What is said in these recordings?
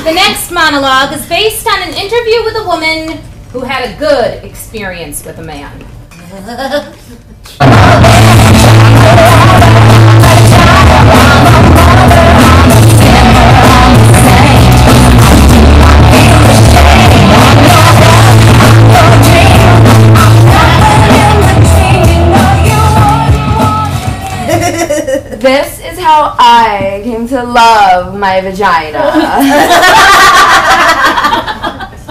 The next monologue is based on an interview with a woman who had a good experience with a man. This is how I came to love my vagina.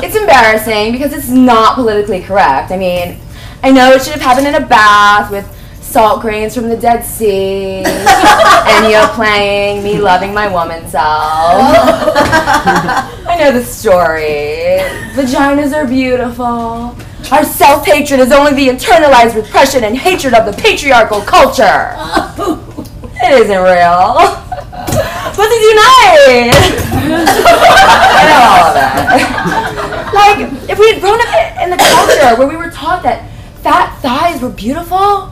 It's embarrassing because it's not politically correct. I mean, I know it should have happened in a bath with salt grains from the Dead Sea, and you playing me loving my woman self. I know the story. Vaginas are beautiful. Our self-hatred is only the internalized repression and hatred of the patriarchal culture. It isn't real. Pussies unite! I know all of it. Like, if we had grown up in the culture where we were taught that fat thighs were beautiful,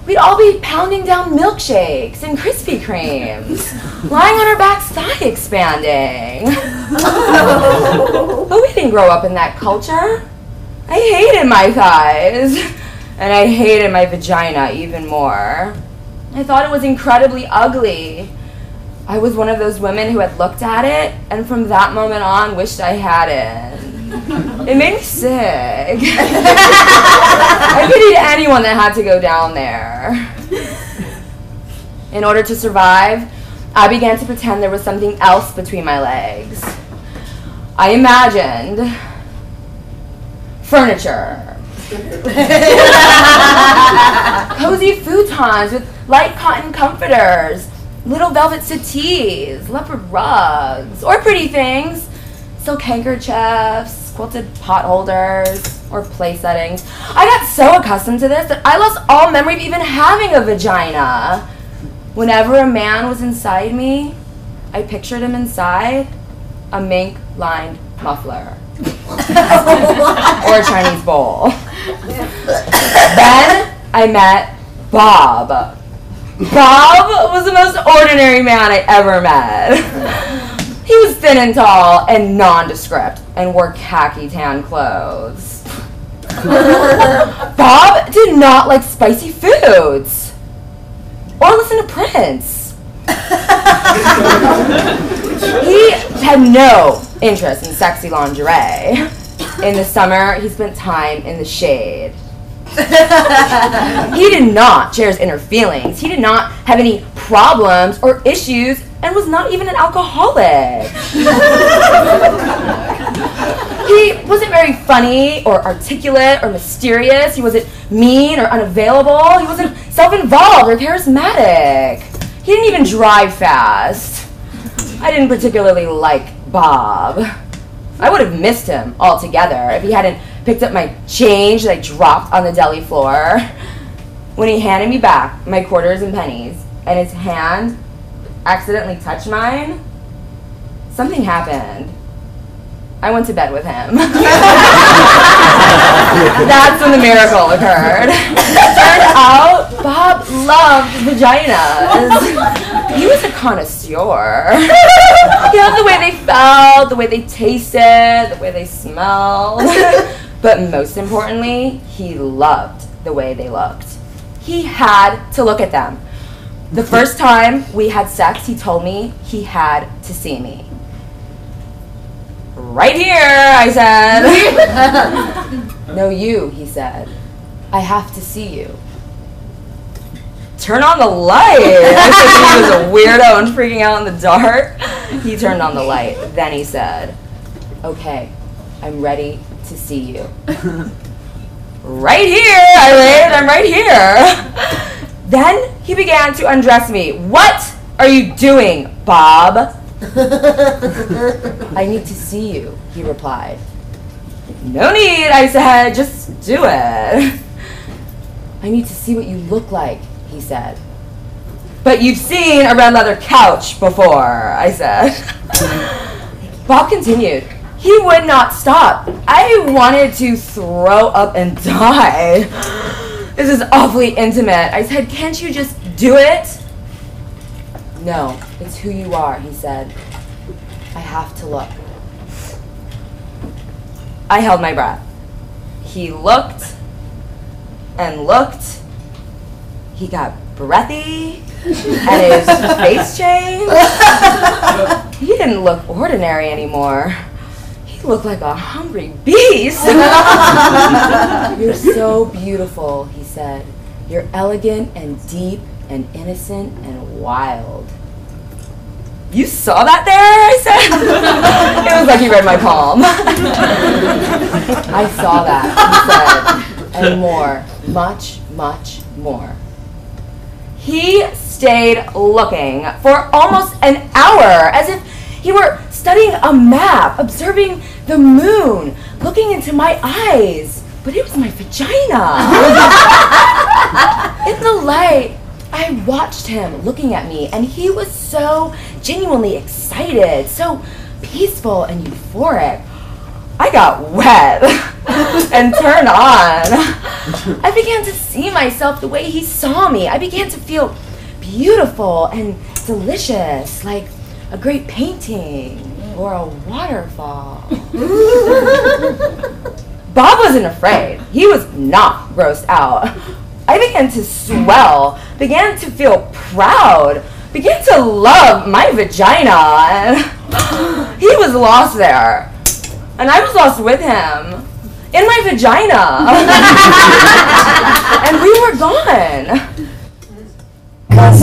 we'd all be pounding down milkshakes and Krispy Kremes, lying on our backs, thigh expanding. But we didn't grow up in that culture. I hated my thighs, and I hated my vagina even more. I thought it was incredibly ugly. I was one of those women who had looked at it, and from that moment on, wished I hadn't. It made me sick. I pitied anyone that had to go down there. In order to survive, I began to pretend there was something else between my legs. I imagined furniture. Cozy futons with light cotton comforters, little velvet settees, leopard rugs, or pretty things, silk handkerchiefs, quilted pot holders, or place settings. I got so accustomed to this that I lost all memory of even having a vagina. Whenever a man was inside me, I pictured him inside a mink-lined muffler. Or a Chinese bowl. Then I met Bob. Bob was the most ordinary man I ever met. He was thin and tall and nondescript and wore khaki tan clothes. Bob did not like spicy foods or listen to Prince. He had no interest in sexy lingerie. In the summer, he spent time in the shade. He did not share his inner feelings. He did not have any problems or issues and was not even an alcoholic. He wasn't very funny or articulate or mysterious. He wasn't mean or unavailable. He wasn't self-involved or charismatic. He didn't even drive fast. I didn't particularly like Bob. I would have missed him altogether if he hadn't picked up my change that I dropped on the deli floor. When he handed me back my quarters and pennies, and his hand accidentally touched mine, something happened. I went to bed with him. That's when the miracle occurred. Turned out, Bob loved vaginas. He was a connoisseur. He loved the way they felt, the way they tasted, the way they smelled. But most importantly, he loved the way they looked. He had to look at them. The first time we had sex, he told me he had to see me. Right here, I said. No, you, he said. I have to see you. Turn on the light. I said he was a weirdo and freaking out in the dark. He turned on the light. Then he said, okay, I'm ready to see you. Right here, I raved, I'm right here. Then he began to undress me. What are you doing, Bob? I need to see you, he replied. No need, I said, just do it. I need to see what you look like, he said. But you've seen a red leather couch before, I said. Bob continued. He would not stop. I wanted to throw up and die. This is awfully intimate. I said, can't you just do it? No, it's who you are, he said. I have to look. I held my breath. He looked and looked. He got breathy and his face changed. He didn't look ordinary anymore. He looked like a hungry beast. You're so beautiful, he said. You're elegant and deep and innocent and wild. You saw that there, I said. It was like he read my palm. I saw that, he said, and more, much, much more. He stayed looking for almost an hour, as if he were studying a map, observing the moon, looking into my eyes. But it was my vagina. In the light, I watched him looking at me, and he was so genuinely excited, so peaceful and euphoric. I got wet and turned on. I began to see myself the way he saw me. I began to feel beautiful and delicious, like a great painting or a waterfall. Bob wasn't afraid. He was not grossed out. I began to swell, began to feel proud, began to love my vagina. And he was lost there. And I was lost with him. In my vagina. And we were gone. 'Cause